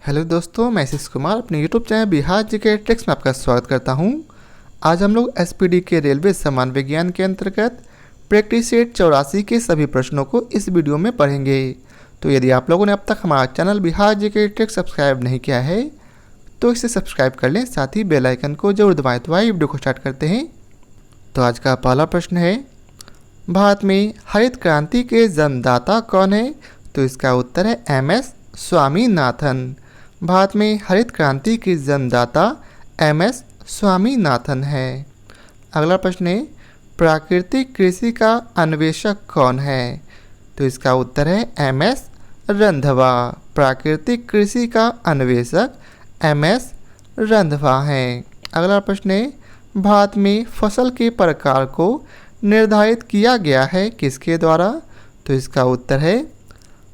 Hello दोस्तों, मैं आशीष कुमार अपने YouTube channel Bihar GK tricks में आपका स्वागत करता हूं। आज हम लोग एसपीडी के रेलवे सामान्य विज्ञान के अंतर्गत प्रैक्टिस सेट 84 के सभी प्रश्नों को इस वीडियो में पढ़ेंगे। तो यदि आप लोगों ने अब तक हमारा channel Bihar GK tricks subscribe नहीं किया है तो इसे सब्सक्राइब कर लें, साथ ही बेल आइकन को जरूर दबाएं। तो आइए वीडियो को स्टार्ट करते हैं। तो आज का पहला प्रश्न है, भारत में हरित क्रांति के जन्मदाता कौन है? तो इसका उत्तर है एम.एस. स्वामीनाथन। भारत में हरित क्रांति के जन्मदाता एम.एस. स्वामीनाथन है। अगला प्रश्न है, प्राकृतिक कृषि का अन्वेषक कौन है? तो इसका उत्तर है एम.एस. रंधावा। प्राकृतिक कृषि का अन्वेषक एम.एस. रंधावा है। अगला प्रश्न है, भारत में फसल के प्रकार को निर्धारित किया गया है किसके द्वारा? तो इसका उत्तर है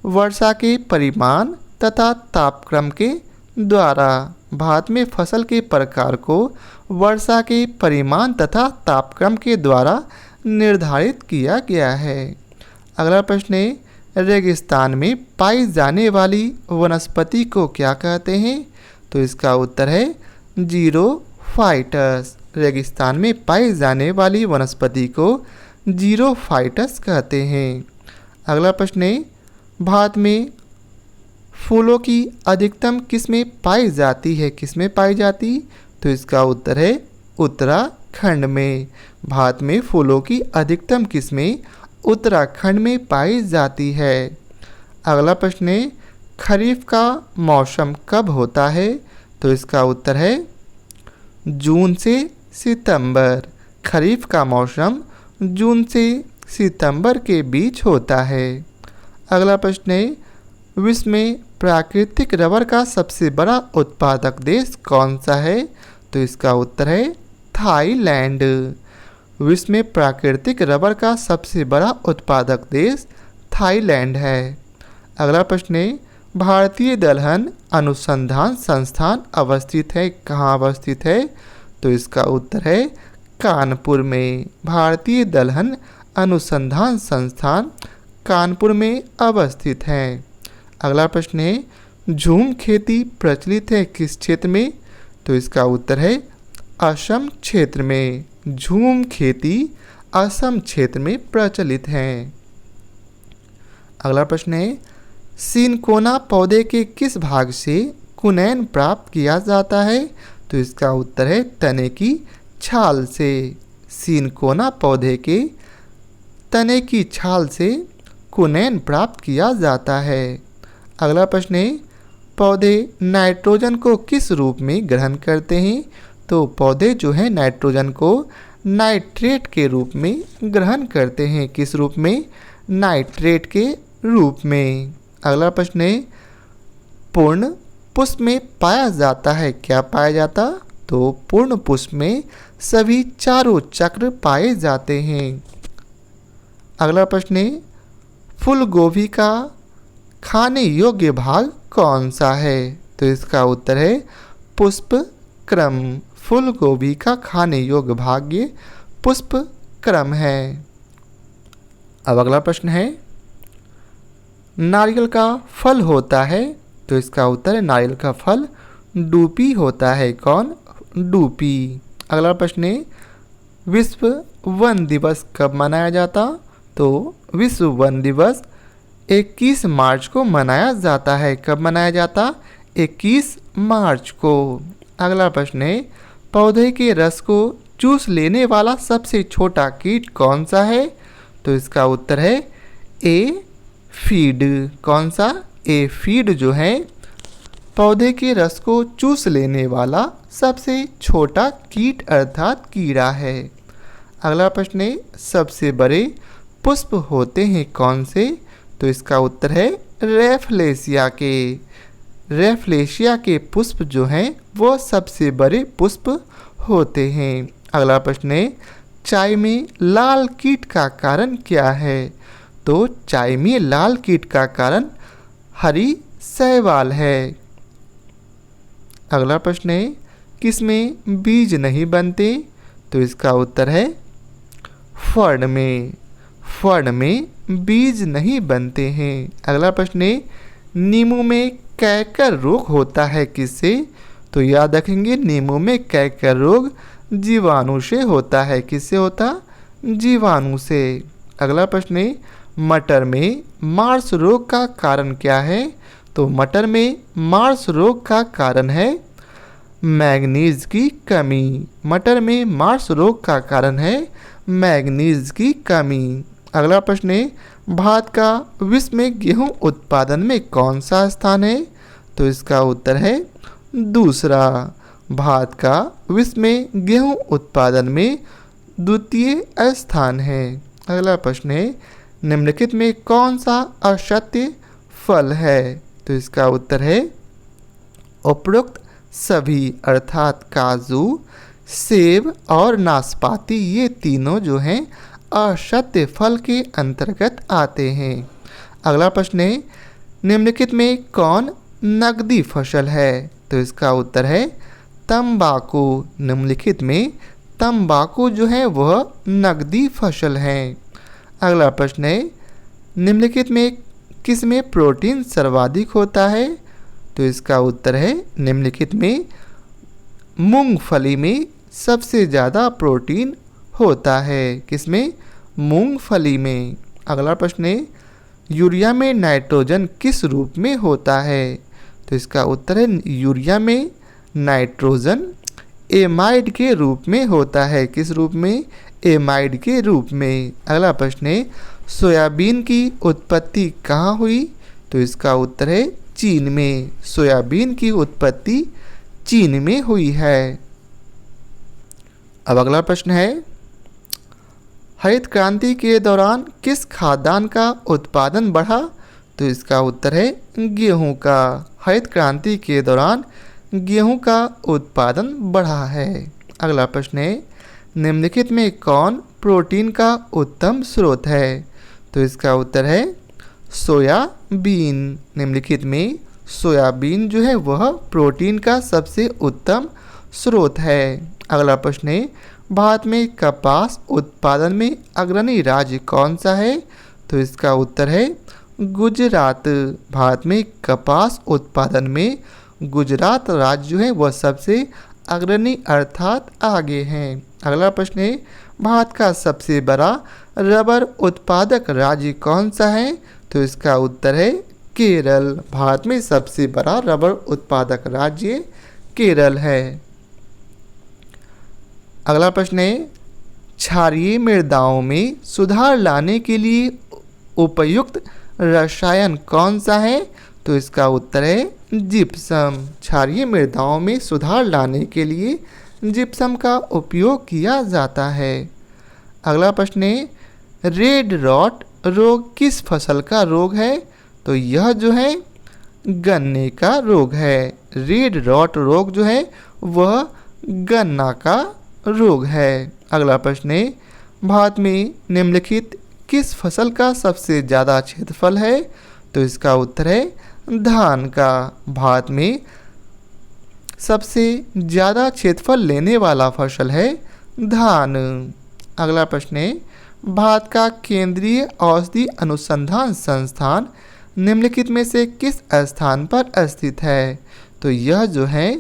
वर्षा के परिमाण तथा तापक्रम के द्वारा। भारत में फसल के प्रकार को वर्षा के परिमाण तथा तापक्रम के द्वारा निर्धारित किया गया है। अगला प्रश्न है, रेगिस्तान में पाई जाने वाली वनस्पति को क्या कहते हैं? तो इसका उत्तर है जीरोफाइटस। रेगिस्तान में पाई जाने वाली वनस्पति को जीरोफाइटस कहते हैं। अगला प्रश्न है, भारत में फूलों की अधिकतम किस्में पाई जाती है? किसमें पाई जाती? तो इसका उत्तर है उत्तराखंड में। भारत में फूलों की अधिकतम किस्में उत्तराखंड में पाई जाती है। अगला प्रश्न है, खरीफ का मौसम कब होता है? तो इसका उत्तर है जून से सितंबर। खरीफ का मौसम जून से सितंबर के बीच होता है। अगला प्रश्न है, विश्व में प्राकृतिक रबर का सबसे बड़ा उत्पादक देश कौन सा है? तो इसका उत्तर है थाईलैंड। विश्व में प्राकृतिक रबर का सबसे बड़ा उत्पादक देश थाईलैंड है। अगला प्रश्न है, भारतीय दलहन अनुसंधान संस्थान अवस्थित है कहाँ अवस्थित है? तो इसका उत्तर है कानपुर में। भारतीय दलहन अनुसंधान संस्थान कानपुर में अवस्थित है। अगला प्रश्न है, झूम खेती प्रचलित है किस क्षेत्र में? तो इसका उत्तर है असम क्षेत्र में। झूम खेती असम क्षेत्र में प्रचलित है। अगला प्रश्न है, सिनकोना पौधे के किस भाग से कुनैन प्राप्त किया जाता है? तो इसका उत्तर है तने की छाल से। सिनकोना पौधे के तने की छाल से कुनैन प्राप्त किया जाता है। अगला प्रश्न है, पौधे नाइट्रोजन को किस रूप में ग्रहण करते हैं? तो पौधे जो हैं नाइट्रोजन को नाइट्रेट के रूप में ग्रहण करते हैं। किस रूप में? नाइट्रेट के रूप में। अगला प्रश्न है, पूर्ण पुष्प में पाया जाता है क्या पाया जाता? तो पूर्ण पुष्प में सभी चारों चक्र पाए जाते हैं। अगला प्रश्न है, फूल गोभी का खाने योग्य भाग कौन सा है? तो इसका उत्तर है पुष्प क्रम। फूल गोभी का खाने योग्य भाग ये पुष्प क्रम है। अब अगला प्रश्न है, नारियल का फल होता है? तो इसका उत्तर है नारियल का फल डूपी होता है। कौन? डूपी। अगला प्रश्न है, विश्व वन दिवस कब मनाया जाता? तो विश्व वन दिवस 21 मार्च को मनाया जाता है। कब मनाया जाता? 21 मार्च को। अगला प्रश्न है, पौधे के रस को चूस लेने वाला सबसे छोटा कीट कौन सा है? तो इसका उत्तर है एफिड। कौन सा? एफिड जो है पौधे के रस को चूस लेने वाला सबसे छोटा कीट अर्थात कीड़ा है। अगला प्रश्न है, सबसे बड़े पुष्प होते हैं कौन से? तो इसका उत्तर है रेफलेशिया के। रेफलेशिया के पुष्प जो हैं वो सबसे बड़े पुष्प होते हैं। अगला प्रश्न है, चाय में लाल कीट का कारण क्या है? तो चाय में लाल कीट का कारण हरी शैवाल है। अगला प्रश्न है, किसमें बीज नहीं बनते? तो इसका उत्तर है फर्ण में। फर्ण में बीज नहीं बनते हैं। अगला प्रश्न है, नींबू में कैंकर रोग होता है किससे? तो याद रखेंगे नींबू में कैंकर रोग जीवाणु से होता है। किससे होता? जीवाणु से। अगला प्रश्न है मटर में मार्स रोग का कारण क्या है? तो मटर में मार्स रोग का कारण है मैग्नीज की कमी। मटर में मार्स रोग का कारण है मैग्नीज की कमी। अगला प्रश्न है भारत का विश्व में गेहूं उत्पादन में कौन सा स्थान है? तो इसका उत्तर है दूसरा। भारत का विश्व में गेहूं उत्पादन में द्वितीय स्थान है। अगला प्रश्न है निम्नलिखित में कौन सा असत्य फल है? तो इसका उत्तर है उपरोक्त सभी, अर्थात काजू, सेब और नाशपाती, ये तीनों जो हैं असत्य फल के अंतर्गत आते हैं। अगला प्रश्न है निम्नलिखित में कौन नकदी फसल है? तो इसका उत्तर है तंबाकू। निम्नलिखित में तंबाकू जो है वह नकदी फसल है। अगला प्रश्न है निम्नलिखित में किस में प्रोटीन सर्वाधिक होता है? तो इसका उत्तर है निम्नलिखित में मूंगफली में सबसे ज़्यादा प्रोटीन होता है। किसमें? मूंगफली में। अगला प्रश्न है यूरिया में नाइट्रोजन किस रूप में होता है? तो इसका उत्तर है यूरिया में नाइट्रोजन एमाइड के रूप में होता है। किस रूप में? एमाइड के रूप में। अगला प्रश्न है सोयाबीन की उत्पत्ति कहाँ हुई? तो इसका उत्तर है चीन में। सोयाबीन की उत्पत्ति चीन में हुई है। अब अगला प्रश्न है हरित क्रांति के दौरान किस खाद्यान्न का उत्पादन बढ़ा? तो इसका उत्तर है गेहूं का। हरित क्रांति के दौरान गेहूं का उत्पादन बढ़ा है। अगला प्रश्न है निम्नलिखित में कौन प्रोटीन का उत्तम स्रोत है? तो इसका उत्तर है सोयाबीन। निम्नलिखित में सोयाबीन जो है वह प्रोटीन का सबसे उत्तम स्रोत है। अगला प्रश्न है भारत में कपास उत्पादन में अग्रणी राज्य कौन सा है? तो इसका उत्तर है गुजरात। भारत में कपास उत्पादन में गुजरात राज्य जो है वह सबसे अग्रणी अर्थात आगे हैं। अगला प्रश्न है भारत का सबसे बड़ा रबर उत्पादक राज्य कौन सा है? तो इसका उत्तर है केरल। भारत में सबसे बड़ा रबर उत्पादक राज्य केरल है। अगला प्रश्न है क्षारीय मृदाओं में सुधार लाने के लिए उपयुक्त रसायन कौन सा है? तो इसका उत्तर है जिप्सम। क्षारीय मृदाओं में सुधार लाने के लिए जिप्सम का उपयोग किया जाता है। अगला प्रश्न है रेड रॉट रोग किस फसल का रोग है? तो यह जो है गन्ने का रोग है। रेड रॉट रोग जो है वह गन्ना का रोग है। अगला प्रश्न है भारत में निम्नलिखित किस फसल का सबसे ज़्यादा क्षेत्रफल है? तो इसका उत्तर है धान का। भारत में सबसे ज़्यादा क्षेत्रफल लेने वाला फसल है धान। अगला प्रश्न है भारत का केंद्रीय औषधि अनुसंधान संस्थान निम्नलिखित में से किस स्थान पर स्थित है? तो यह जो है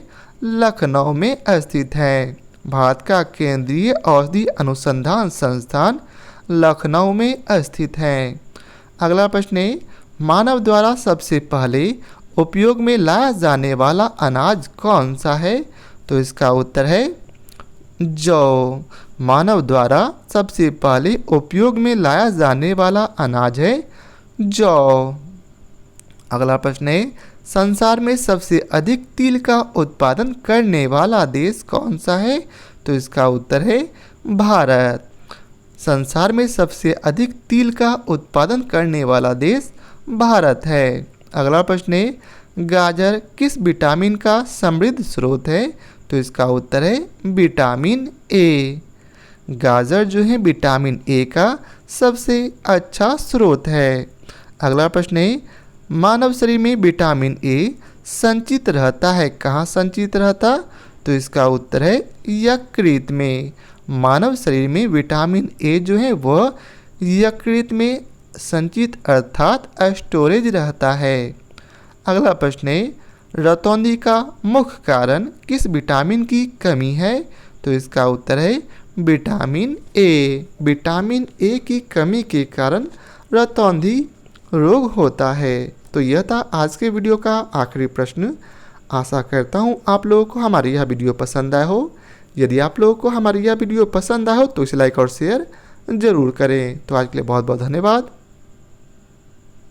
लखनऊ में स्थित है। भारत का केंद्रीय औषधि अनुसंधान संस्थान लखनऊ में स्थित है। अगला प्रश्न है मानव द्वारा सबसे पहले उपयोग में लाया जाने वाला अनाज कौन सा है? तो इसका उत्तर है जौ। मानव द्वारा सबसे पहले उपयोग में लाया जाने वाला अनाज है जौ। अगला प्रश्न है संसार में सबसे अधिक तिल का उत्पादन करने वाला देश कौन सा है? तो इसका उत्तर है भारत। संसार में सबसे अधिक तिल का उत्पादन करने वाला देश भारत है। अगला प्रश्न है गाजर किस विटामिन का समृद्ध स्रोत है? तो इसका उत्तर है विटामिन ए। गाजर जो है विटामिन ए का सबसे अच्छा स्रोत है। अगला प्रश्न है मानव शरीर में विटामिन ए संचित रहता है कहाँ संचित रहता? तो इसका उत्तर है यकृत में। मानव शरीर में विटामिन ए जो है वह यकृत में संचित अर्थात स्टोरेज रहता है। अगला प्रश्न है, रतौंधी का मुख्य कारण किस विटामिन की कमी है? तो इसका उत्तर है विटामिन ए। विटामिन ए की कमी के कारण रतौंधी रोग होता है। तो यह था आज के वीडियो का आखिरी प्रश्न। आशा करता हूँ आप लोगों को हमारी यह वीडियो पसंद आया हो। यदि आप लोगों को हमारी यह वीडियो पसंद आया हो तो इसे लाइक और शेयर ज़रूर करें। तो आज के लिए बहुत बहुत धन्यवाद।